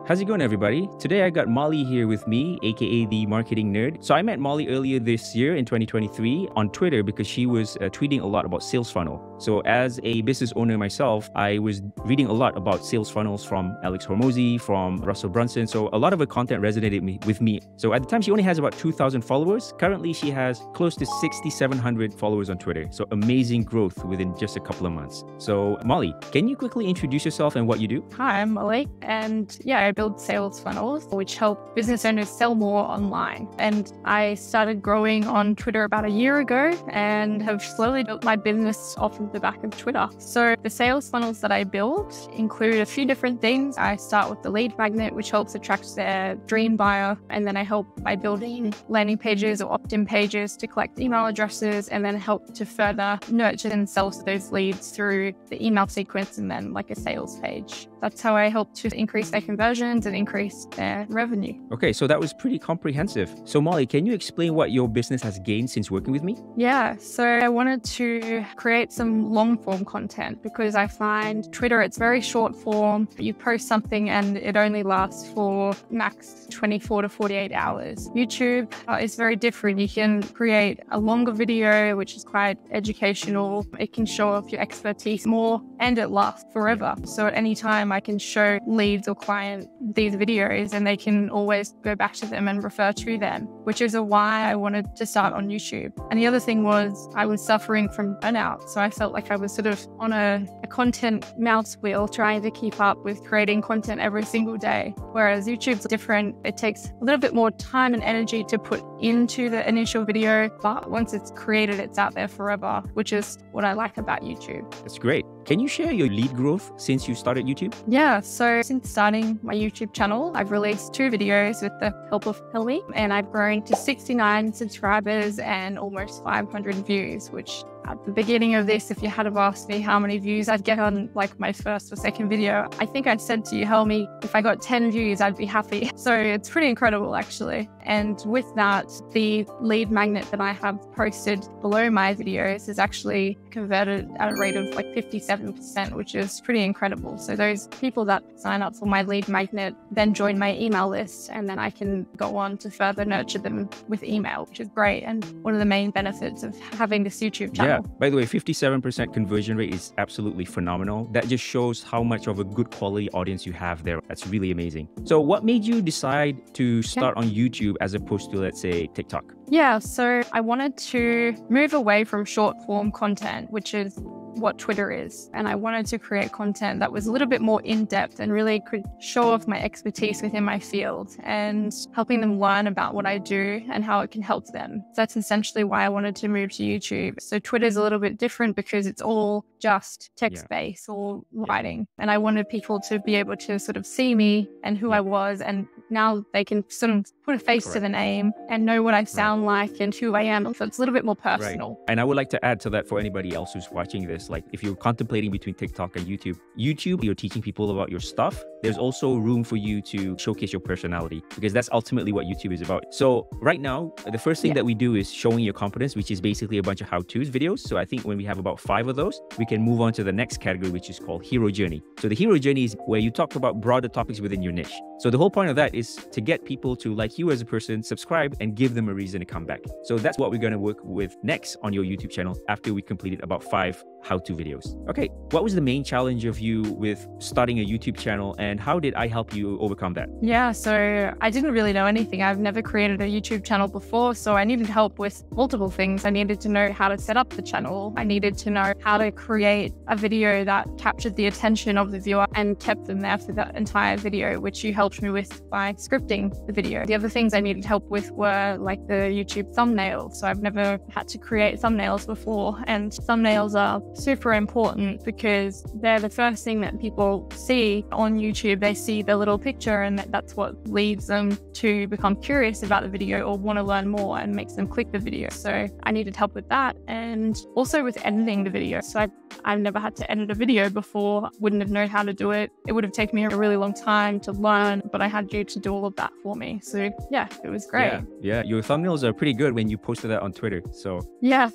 How's it going, everybody? Today I got Molly here with me, aka the marketing nerd. So I met Molly earlier this year in 2023 on Twitter because she was tweeting a lot about sales funnel. So as a business owner myself, I was reading a lot about sales funnels from Alex Hormozy, from Russell Brunson. So a lot of her content resonated with me. So at the time, she only has about 2,000 followers. Currently, she has close to 6,700 followers on Twitter. So amazing growth within just a couple of months. So Molly, can you quickly introduce yourself and what you do? Hi, I'm Molly, and I build sales funnels which help business owners sell more online. And I started growing on Twitter about a year ago and have slowly built my business off of the back of Twitter. So the sales funnels that I build include a few different things. I start with the lead magnet, which helps attract their dream buyer, and then I help by building landing pages or opt-in pages to collect email addresses, and then help to further nurture and sell those leads through the email sequence and then like a sales page. That's how I help to increase their conversions and increase their revenue. Okay, so that was pretty comprehensive. So Molly, can you explain what your business has gained since working with me? Yeah, so I wanted to create some long form content because I find Twitter, it's very short form. You post something and it only lasts for max 24 to 48 hours. YouTube is very different. You can create a longer video, which is quite educational. It can show off your expertise more and it lasts forever. So at any time I can show leads or client these videos and they can always go back to them and refer to them, which is why I wanted to start on YouTube. And the other thing was I was suffering from burnout. So I felt like I was sort of on a content mouse wheel trying to keep up with creating content every single day. Whereas YouTube's different. It takes a little bit more time and energy to put into the initial video, but once it's created, it's out there forever, which is what I like about YouTube. That's great. Can you share your lead growth since you started YouTube? Yeah, so since starting my YouTube channel, I've released 2 videos with the help of Helmi, and I've grown to 69 subscribers and almost 500 views, which at the beginning of this, if you had have asked me how many views I'd get on like my first or second video, I think I'd said to you, Helmi, if I got 10 views, I'd be happy. So it's pretty incredible actually. And with that, the lead magnet that I have posted below my videos is actually converted at a rate of like 57%, which is pretty incredible. So those people that sign up for my lead magnet then join my email list, and then I can go on to further nurture them with email, which is great. And one of the main benefits of having this YouTube channel. Yeah, by the way, 57% conversion rate is absolutely phenomenal. That just shows how much of a good quality audience you have there. That's really amazing. So what made you decide to start on YouTube as opposed to, let's say, TikTok? Yeah, so I wanted to move away from short form content, which is what Twitter is. And I wanted to create content that was a little bit more in-depth and really could show off my expertise within my field and helping them learn about what I do and how it can help them. That's essentially why I wanted to move to YouTube. So Twitter's a little bit different because it's all just text-based or writing. And I wanted people to be able to sort of see me and who I was, and now they can sort of put a face to the name and know what I sound like and who I am. So it's a little bit more personal. And I would like to add to that for anybody else who's watching this, like if you're contemplating between TikTok and YouTube, you're teaching people about your stuff. There's also room for you to showcase your personality because that's ultimately what YouTube is about. So right now, the first thing that we do is showing your competence, which is basically a bunch of how-tos videos. So I think when we have about 5 of those, we can move on to the next category, which is called Hero Journey. So the Hero Journey is where you talk about broader topics within your niche. So the whole point of that is to get people to like you as a person, subscribe, and give them a reason to come back. So that's what we're going to work with next on your YouTube channel after we completed about 5 how-to videos. Okay, what was the main challenge of you with starting a YouTube channel and how did I help you overcome that? Yeah, so I didn't really know anything. I've never created a YouTube channel before, so I needed help with multiple things. I needed to know how to set up the channel. I needed to know how to create a video that captured the attention of the viewer and kept them there for the entire video, which you helped me with by scripting the video. The other things I needed help with were like the YouTube thumbnails. So I've never had to create thumbnails before, and thumbnails are super important because they're the first thing that people see on YouTube. They see the little picture and that's what leads them to become curious about the video or want to learn more and makes them click the video. So I needed help with that and also with editing the video. So I've never had to edit a video before, wouldn't have known how to do it. It would have taken me a really long time to learn, but I had you to do all of that for me. So yeah, it was great. Yeah. Your thumbnails are pretty good when you posted that on Twitter. So Yeah,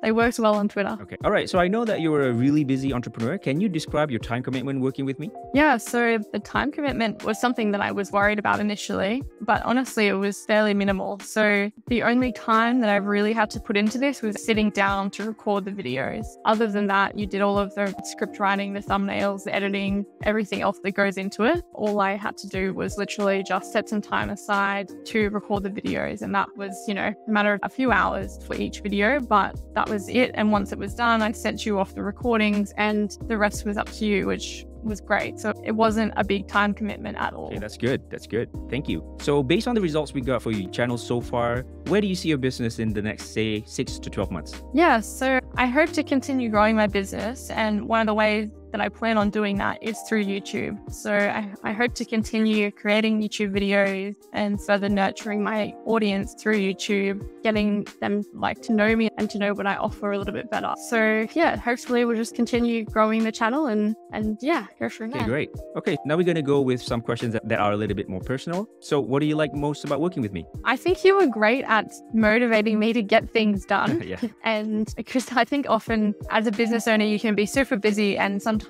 they worked well on Twitter. okay. All right. So I know that you're a really busy entrepreneur. Can you describe your time commitment working with me? Yeah, so the time commitment was something that I was worried about initially, but honestly, it was fairly minimal. So the only time that I really had to put into this was sitting down to record the videos. Other than that, you did all of the script writing, the thumbnails, the editing, everything else that goes into it. All I had to do was literally just set some time aside to record the videos. And that was, a matter of a few hours for each video, but that was it. And once it was done, I sent you off the recordings and the rest was up to you, which was great. So it wasn't a big time commitment at all. Okay, that's good. That's good. Thank you. So based on the results we got for your channel so far, where do you see your business in the next, say, 6 to 12 months? Yeah, so I hope to continue growing my business. And one of the ways that I plan on doing that is through YouTube. So I hope to continue creating YouTube videos and further nurturing my audience through YouTube, getting them to know me and to know what I offer a little bit better. So yeah, hopefully we'll just continue growing the channel and yeah, go from there. Okay, great. Okay, now we're going to go with some questions that are a little bit more personal. So what do you like most about working with me? I think you were great at motivating me to get things done. Yeah. And because I think often as a business owner, you can be super busy and sometimes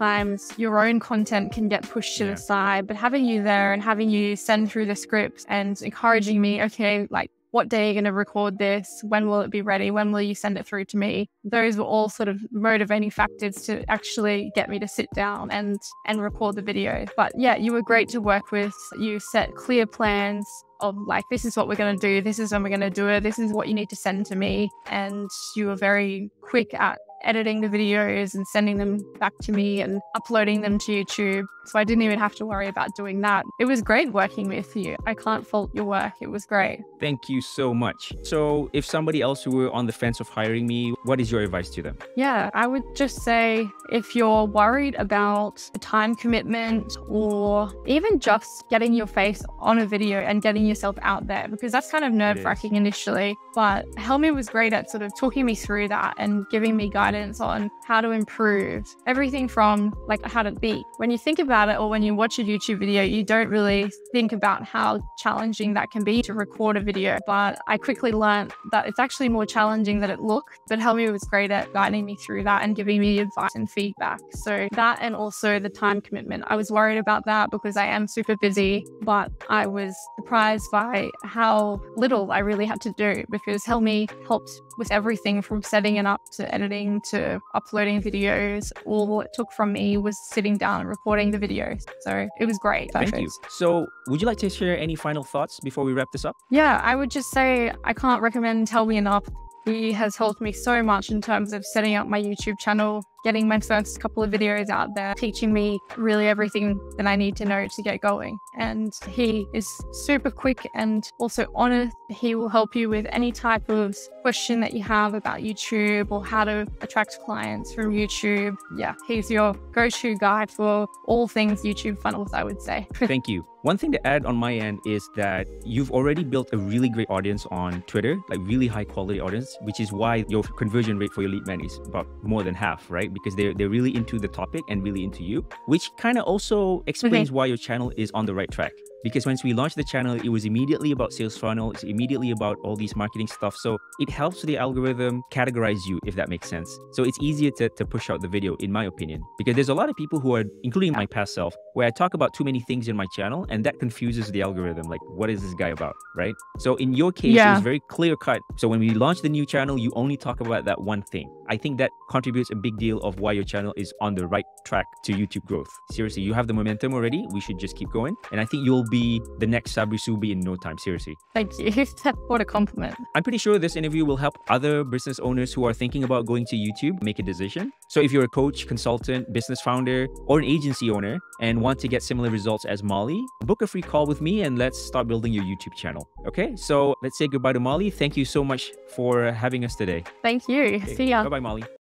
your own content can get pushed to the side, but having you there and having you send through the scripts and encouraging me, okay, what day are you going to record this? When will it be ready? When will you send it through to me? Those were all sort of motivating factors to actually get me to sit down and record the video. But yeah, you were great to work with. You set clear plans of this is what we're going to do. This is when we're going to do it. This is what you need to send to me. And you were very quick at editing the videos and sending them back to me and uploading them to YouTube. So I didn't even have to worry about doing that. It was great working with you. I can't fault your work. It was great. Thank you so much. So if somebody else who were on the fence of hiring me, what is your advice to them? Yeah, I would just say if you're worried about the time commitment or even just getting your face on a video and getting yourself out there, because that's kind of nerve-wracking initially. But Helmi was great at sort of talking me through that and giving me guidance on how to improve everything from how to be. When you think about it or when you watch a YouTube video, you don't really think about how challenging that can be to record a video. But I quickly learned that it's actually more challenging than it looked. But Helmi was great at guiding me through that and giving me advice and feedback. So that, and also the time commitment. I was worried about that because I am super busy, but I was surprised by how little I really had to do, because Helmi helped with everything from setting it up to editing to uploading videos. All it took from me was sitting down and recording the videos. So it was great. Thank you. So would you like to share any final thoughts before we wrap this up? Yeah, I would just say I can't recommend Helmi enough. He has helped me so much in terms of setting up my YouTube channel, getting my first couple of videos out there, teaching me really everything that I need to know to get going. And he is super quick and also honest. He will help you with any type of question that you have about YouTube or how to attract clients from YouTube. Yeah, he's your go-to guide for all things YouTube funnels, I would say. Thank you. One thing to add on my end is that you've already built a really great audience on Twitter, really high quality audience, which is why your conversion rate for your lead man is about more than half, right? Because they're really into the topic and really into you, which kind of also explains why your channel is on the right track. Because once we launched the channel, it was immediately about sales funnel. It's immediately about all these marketing stuff. So it helps the algorithm categorize you, if that makes sense. So it's easier to push out the video, in my opinion, because there's a lot of people who are, including my past self, where I talk about too many things in my channel and that confuses the algorithm. What is this guy about, right? So in your case, it was very clear cut. So when we launched the new channel, you only talk about that one thing. I think that contributes a big deal of why your channel is on the right track to YouTube growth. Seriously, you have the momentum already. We should just keep going. And I think you'll be the next Sabri Subi in no time. Seriously. Thank you. What a compliment. I'm pretty sure this interview will help other business owners who are thinking about going to YouTube make a decision. So if you're a coach, consultant, business founder, or an agency owner and want to get similar results as Molly, book a free call with me and let's start building your YouTube channel. Okay, so let's say goodbye to Molly. Thank you so much for having us today. Thank you. Okay. See ya. Bye-bye, Molly.